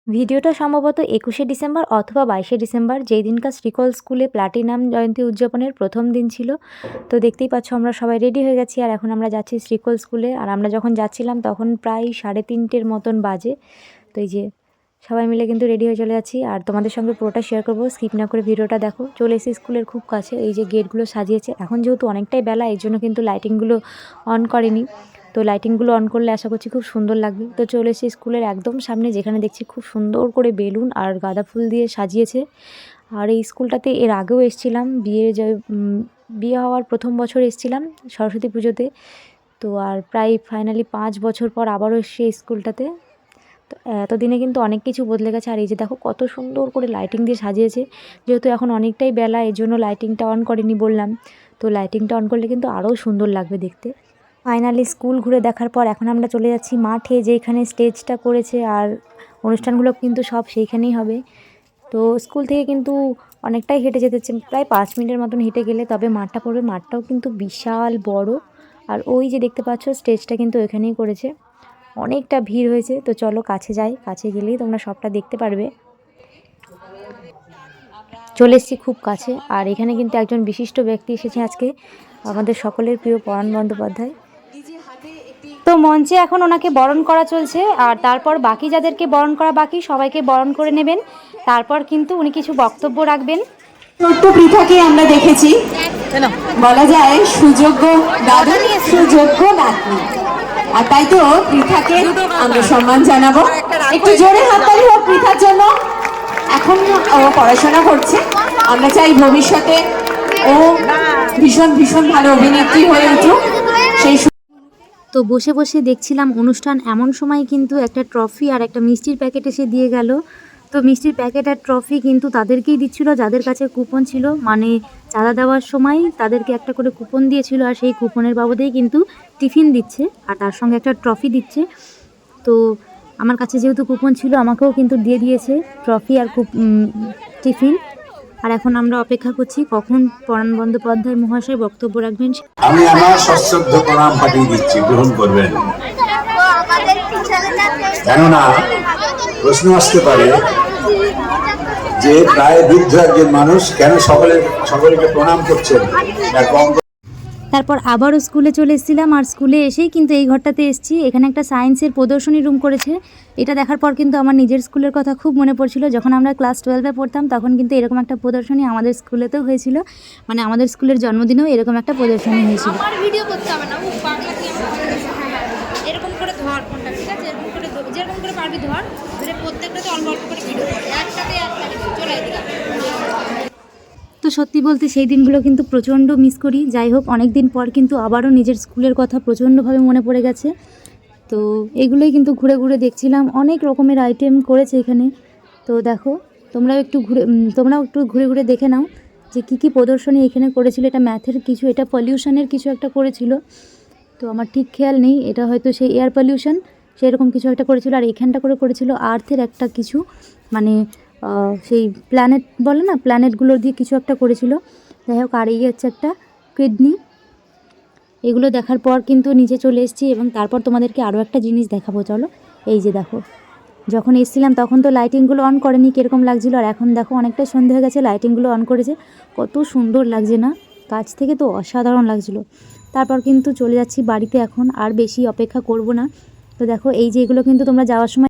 ভিডিওটা সম্ভবত ২১শে ডিসেম্বর অথবা ২২শে ডিসেম্বর, যেই দিনকার শ্রীকল স্কুলে প্লাটিনাম জয়ন্তী উদযাপনের প্রথম দিন ছিল। তো দেখতেই পাচ্ছ আমরা সবাই রেডি হয়ে গেছি আর এখন আমরা যাচ্ছি শ্রীকল স্কুলে। আর আমরা যখন যাচ্ছিলাম তখন প্রায় 3:30 মতন বাজে। তো এই যে সবাই মিলে কিন্তু রেডি হয়ে চলে যাচ্ছি আর তোমাদের সঙ্গে পুরোটা শেয়ার করবো, স্কিপ না করে ভিডিওটা দেখো। চলে এসেছি স্কুলের খুব কাছে, এই যে গেটগুলো সাজিয়েছে। এখন যেহেতু অনেকটাই বেলা, এই জন্য কিন্তু লাইটিংগুলো অন করেনি। তো লাইটিংগুলো অন করলে আশা করছি খুব সুন্দর লাগবে। তো চলে এসেছি স্কুলের একদম সামনে, যেখানে দেখছি খুব সুন্দর করে বেলুন আর গাঁদা ফুল দিয়ে সাজিয়েছে। আর এই স্কুলটাতে এর আগেও এসেছিলাম, বিয়ে হওয়ার প্রথম বছর এসেছিলাম সরস্বতী পুজোতে। তো আর প্রায় ফাইনালি 5 বছর পর আবারও এসেছি এই স্কুলটাতে। তো এতদিনে কিন্তু অনেক কিছু বদলে গেছে। আর এই যে দেখো কত সুন্দর করে লাইটিং দিয়ে সাজিয়েছে। যেহেতু এখন অনেকটাই বেলা, এর জন্য লাইটিংটা অন করেনি বললাম। তো লাইটিংটা অন করলে কিন্তু আরও সুন্দর লাগবে দেখতে। ফাইনালি স্কুল ঘুরে দেখার পর এখন আমরা চলে যাচ্ছি মাঠে, যেখানে স্টেজটা করেছে। আর অনুষ্ঠানগুলো কিন্তু সব সেইখানেই হবে। তো স্কুল থেকে কিন্তু অনেকটাই হেঁটে যেতে হচ্ছে, প্রায় 5 মিনিটের মতন হেঁটে গেলে তবে মাঠটা পড়বে। মাঠটাও কিন্তু বিশাল বড়। আর ওই যে দেখতে পাচ্ছ স্টেজটা কিন্তু এখানেই করেছে। অনেকটা ভিড় হয়েছে। তো চলো কাছে যাই, কাছে গেলেই তোমরা সবটা দেখতে পারবে। চলে এসেছি খুব কাছে। আর এখানে কিন্তু একজন বিশিষ্ট ব্যক্তি এসেছে আজকে, আমাদের সকলের প্রিয় পরাণ বন্দ্যোপাধ্যায়। তো মঞ্চে এখন ওনাকে বরণ করা চলছে। আর তারপর বাকি যাদেরকে বরণ করা বাকি সবাইকে বরণ করে নেবেন। তারপর কিন্তু উনি কিছু বক্তব্য রাখবেন। ছোট্ট পৃথাকে আমরা দেখেছি, বলা যায় সুযোগ্য দাদু, সুযোগ্য নাতনি। আর তাই তো পৃথাকে আমরা সম্মান জানাবো। একটু জোরে হাততালি হোক পৃথার জন্য। এখন ও পড়াশোনা করছে, আমরা চাই ভবিষ্যতে ও ভীষণ ভীষণ ভালো অভিনেত্রী হয়ে উঠুক। সেই তো বসে বসে দেখছিলাম অনুষ্ঠান, এমন সময় কিন্তু একটা ট্রফি আর একটা মিষ্টির প্যাকেট এসে দিয়ে গেল। তো মিষ্টির প্যাকেট আর ট্রফি কিন্তু তাদেরকেই দিচ্ছিল যাদের কাছে কুপন ছিল, মানে চাঁদা দেওয়ার সময় তাদেরকে একটা করে কুপন দিয়েছিল। আর সেই কুপনের বাবদেই কিন্তু টিফিন দিচ্ছে আর তার সঙ্গে একটা ট্রফি দিচ্ছে। তো আমার কাছে যেহেতু কুপন ছিল, আমাকেও কিন্তু দিয়ে দিয়েছে ট্রফি আর টিফিন। আর এখন আমরা অপেক্ষা করছি কখন পরাণ বন্দ্যোপাধ্যায় মহাশয় বক্তব্য রাখবেন। আমি আমার সশ্রদ্ধ প্রণাম পাঠিয়ে দিচ্ছি, গ্রহণ করবেন। কেননা প্রশ্ন আসতে পারে যে প্রায় বৃদ্ধ একজন মানুষ কেন সকলকে প্রণাম করছেন। তারপর আবারও স্কুলে চলে এসেছিলাম। আর স্কুলে এসেই কিন্তু এই ঘরটাতে এসেছি। এখানে একটা সায়েন্সের প্রদর্শনী রুম করেছে। এটা দেখার পর কিন্তু আমার নিজের স্কুলের কথা খুব মনে পড়ছিল। যখন আমরা ক্লাস 12-এ পড়তাম তখন কিন্তু এরকম একটা প্রদর্শনী আমাদের স্কুলেতেও হয়েছিল, মানে আমাদের স্কুলের জন্মদিনেও এরকম একটা প্রদর্শনী হয়েছিল। ভিডিও করতে হবে না, এরকম করে ধর ফোনটা, ঠিক আছে? যেরকম করে পারবি ধর, ধরে প্রত্যেকটাতে অল্প অল্প করে ভিডিও কর, একসাথে চলে দিলাম। তো সত্যি বলতে সেই দিনগুলো কিন্তু প্রচণ্ড মিস করি। যাই হোক, অনেক দিন পর কিন্তু আবারও নিজের স্কুলের কথা প্রচণ্ডভাবে মনে পড়ে গেছে। তো এগুলোই কিন্তু ঘুরে ঘুরে দেখছিলাম, অনেক রকমের আইটেম করেছে এখানে। তো দেখো তোমরাও একটু ঘুরে ঘুরে দেখে নাও যে কী প্রদর্শনী এখানে করেছিল। এটা ম্যাথের কিছু, এটা পলিউশনের কিছু একটা করেছিল। তো আমার ঠিক খেয়াল নেই, এটা হয়তো সেই এয়ার পলিউশন সেরকম কিছু একটা করেছিল। আর এখানটা করেছিল আর্থের একটা কিছু, মানে সেই প্ল্যানেট বলে না, প্ল্যানেটগুলোর দিয়ে কিছু একটা করেছিল। যাই হোক, আর এই হচ্ছে একটা কিডনি। এগুলো দেখার পর কিন্তু নিচে চলে এসেছি এবং তারপর তোমাদেরকে আরও একটা জিনিস দেখাবো, চলো। এই যে দেখো, যখন এসেছিলাম তখন তো লাইটিংগুলো অন করেনি, কীরকম লাগছিলো। আর এখন দেখো অনেকটা সন্ধে হয়ে গেছে, লাইটিংগুলো অন করেছে, কত সুন্দর লাগছে না? কাছ থেকে তো অসাধারণ লাগছিলো। তারপর কিন্তু চলে যাচ্ছি বাড়িতে এখন, আর বেশি অপেক্ষা করব না। তো দেখো এই যে এগুলো কিন্তু তোমরা যাওয়ার সময়